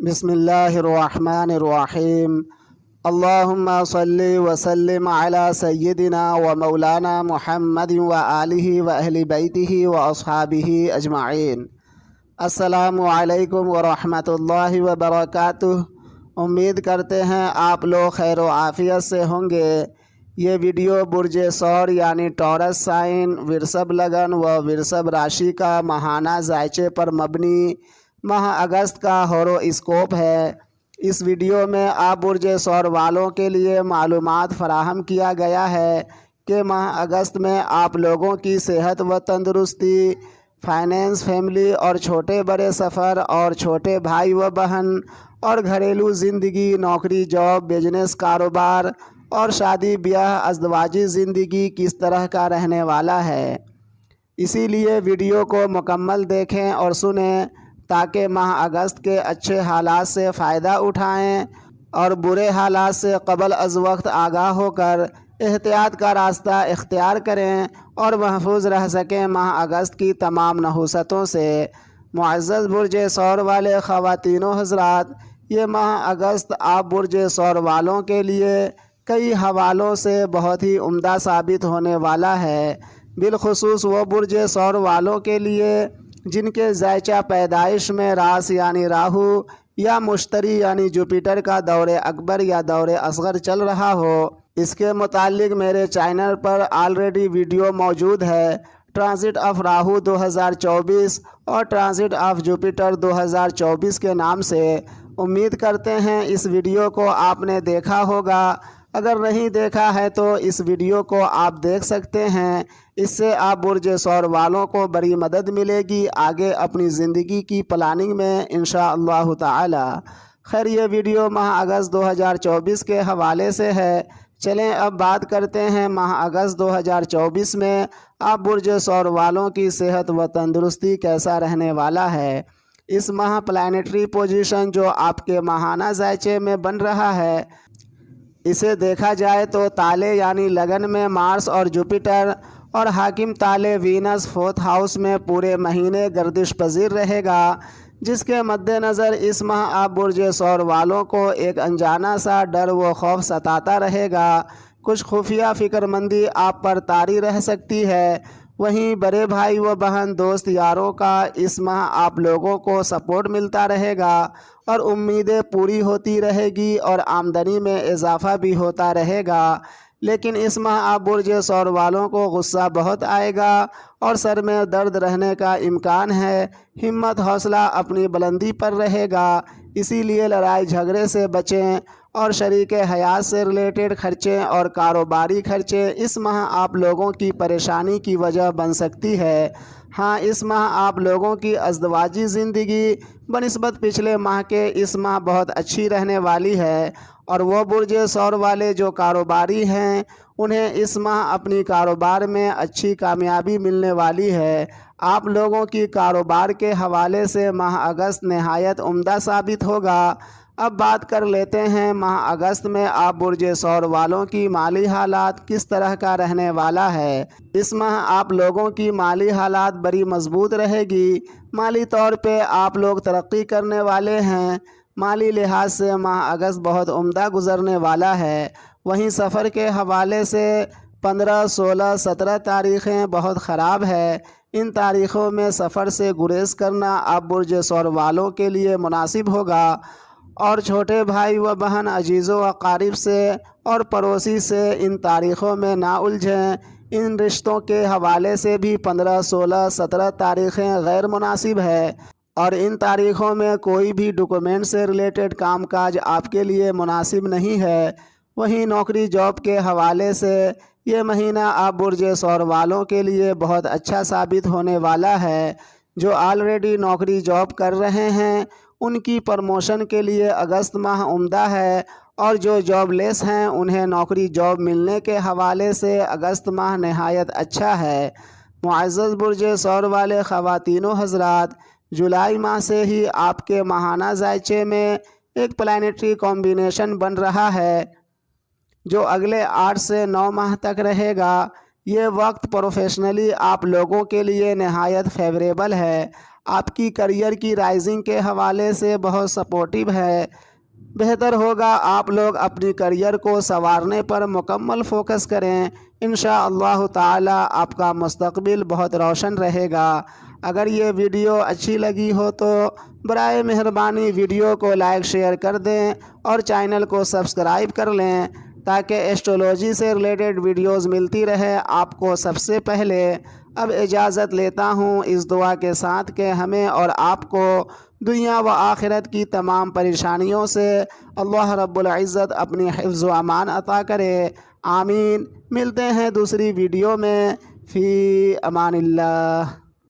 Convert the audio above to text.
بسم اللہ الرحمن الرحیم اللہم صلی وسلم علی سیدنا و مولانا محمد و آلہ و اہل بیتہ و اصحابہ اجمعین۔ السلام علیکم ورحمۃ اللہ وبرکاتہ۔ امید کرتے ہیں آپ لوگ خیر و عافیت سے ہوں گے۔ یہ ویڈیو برج ثور یعنی ٹورس سائن، ورشب لگن و ورشب راشی کا ماہانہ ذائچے پر مبنی ماہ اگست کا ہورو اسکوپ ہے۔ اس ویڈیو میں آپ برج ثور والوں کے لیے معلومات فراہم کیا گیا ہے کہ ماہ اگست میں آپ لوگوں کی صحت و تندرستی، فائنینس، فیملی اور چھوٹے بڑے سفر اور چھوٹے بھائی و بہن اور گھریلو زندگی، نوکری، جاب، بزنس، کاروبار اور شادی بیاہ، ازدواجی زندگی کس طرح کا رہنے والا ہے۔ اسی لیے ویڈیو کو مکمل دیکھیں اور سنیں تاکہ ماہ اگست کے اچھے حالات سے فائدہ اٹھائیں اور برے حالات سے قبل از وقت آگاہ ہو کر احتیاط کا راستہ اختیار کریں اور محفوظ رہ سکیں ماہ اگست کی تمام نحوستوں سے۔ معزز برج ثور والے خواتین و حضرات، یہ ماہ اگست آپ برج ثور والوں کے لیے کئی حوالوں سے بہت ہی عمدہ ثابت ہونے والا ہے، بالخصوص وہ برج ثور والوں کے لیے جن کے ذائچہ پیدائش میں راس یعنی راہو یا مشتری یعنی جوپیٹر کا دور اکبر یا دور اصغر چل رہا ہو۔ اس کے متعلق میرے چینل پر آلریڈی ویڈیو موجود ہے، ٹرانزٹ آف راہو 2024 اور ٹرانزٹ آف جوپیٹر 2024 کے نام سے۔ امید کرتے ہیں اس ویڈیو کو آپ نے دیکھا ہوگا، اگر نہیں دیکھا ہے تو اس ویڈیو کو آپ دیکھ سکتے ہیں۔ اس سے آپ برج ثور والوں کو بڑی مدد ملے گی آگے اپنی زندگی کی پلاننگ میں انشاءاللہ تعالی۔ خیر، یہ ویڈیو ماہ اگست 2024 کے حوالے سے ہے۔ چلیں اب بات کرتے ہیں ماہ اگست 2024 میں آپ برج ثور والوں کی صحت و تندرستی کیسا رہنے والا ہے۔ اس ماہ پلانیٹری پوزیشن جو آپ کے ماہانہ ذائچے میں بن رہا ہے، اسے دیکھا جائے تو تالے یعنی لگن میں مارس اور جوپیٹر اور حاکم تالے وینس 4th ہاؤس میں پورے مہینے گردش پذیر رہے گا، جس کے مد نظر اس ماہ آپ برج ثور والوں کو ایک انجانا سا ڈر و خوف ستاتا رہے گا، کچھ خفیہ فکر مندی آپ پر طاری رہ سکتی ہے۔ وہیں بڑے بھائی و بہن، دوست یاروں کا اس ماہ آپ لوگوں کو سپورٹ ملتا رہے گا اور امیدیں پوری ہوتی رہے گی اور آمدنی میں اضافہ بھی ہوتا رہے گا۔ لیکن اس ماہ آپ برج ثور والوں کو غصہ بہت آئے گا اور سر میں درد رہنے کا امکان ہے، ہمت حوصلہ اپنی بلندی پر رہے گا، اسی لیے لڑائی جھگڑے سے بچیں اور شریک حیات سے ریلیٹڈ خرچے اور کاروباری خرچے اس ماہ آپ لوگوں کی پریشانی کی وجہ بن سکتی ہے۔ ہاں، اس ماہ آپ لوگوں کی ازدواجی زندگی بنسبت پچھلے ماہ کے اس ماہ بہت اچھی رہنے والی ہے، اور وہ برج ثور والے جو کاروباری ہیں انہیں اس ماہ اپنی کاروبار میں اچھی کامیابی ملنے والی ہے۔ آپ لوگوں کی کاروبار کے حوالے سے ماہ اگست نہایت عمدہ ثابت ہوگا۔ اب بات کر لیتے ہیں ماہ اگست میں آپ برج ثور والوں کی مالی حالات کس طرح کا رہنے والا ہے۔ اس ماہ آپ لوگوں کی مالی حالات بڑی مضبوط رہے گی، مالی طور پہ آپ لوگ ترقی کرنے والے ہیں، مالی لحاظ سے ماہ اگست بہت عمدہ گزرنے والا ہے۔ وہیں سفر کے حوالے سے 15، 16، 17 تاریخیں بہت خراب ہے، ان تاریخوں میں سفر سے گریز کرنا آپ برج ثور والوں کے لیے مناسب ہوگا، اور چھوٹے بھائی و بہن، عزیز و اقارب سے اور پڑوسی سے ان تاریخوں میں نہ الجھیں۔ ان رشتوں کے حوالے سے بھی 15، 16، 17 تاریخیں غیر مناسب ہے، اور ان تاریخوں میں کوئی بھی ڈاکومنٹ سے ریلیٹڈ کام کاج آپ کے لیے مناسب نہیں ہے۔ وہیں نوکری جاب کے حوالے سے یہ مہینہ آپ برج ثور والوں کے لیے بہت اچھا ثابت ہونے والا ہے۔ جو آلریڈی نوکری جاب کر رہے ہیں ان کی پروموشن کے لیے اگست ماہ عمدہ ہے، اور جو جاب لیس ہیں انہیں نوکری جاب ملنے کے حوالے سے اگست ماہ نہایت اچھا ہے۔ معزز برج ثور والے خواتین و حضرات، جولائی ماہ سے ہی آپ کے ماہانہ ذائچے میں ایک پلانیٹری کمبینیشن بن رہا ہے جو اگلے 8 سے 9 ماہ تک رہے گا۔ یہ وقت پروفیشنلی آپ لوگوں کے لیے نہایت فیوریبل ہے۔ آپ کی کریئر کی رائزنگ کے حوالے سے بہت سپورٹیو ہے۔ بہتر ہوگا آپ لوگ اپنی کریئر کو سنوارنے پر مکمل فوکس کریں۔ انشاءاللہ تعالی آپ کا مستقبل بہت روشن رہے گا۔ اگر یہ ویڈیو اچھی لگی ہو تو برائے مہربانی ویڈیو کو لائک شیئر کر دیں اور چینل کو سبسکرائب کر لیں تاکہ ایسٹرولوجی سے ریلیٹڈ ویڈیوز ملتی رہے آپ کو سب سے پہلے۔ اب اجازت لیتا ہوں اس دعا کے ساتھ کہ ہمیں اور آپ کو دنیا و آخرت کی تمام پریشانیوں سے اللہ رب العزت اپنی حفظ و امان عطا کرے۔ آمین۔ ملتے ہیں دوسری ویڈیو میں۔ فی امان اللہ۔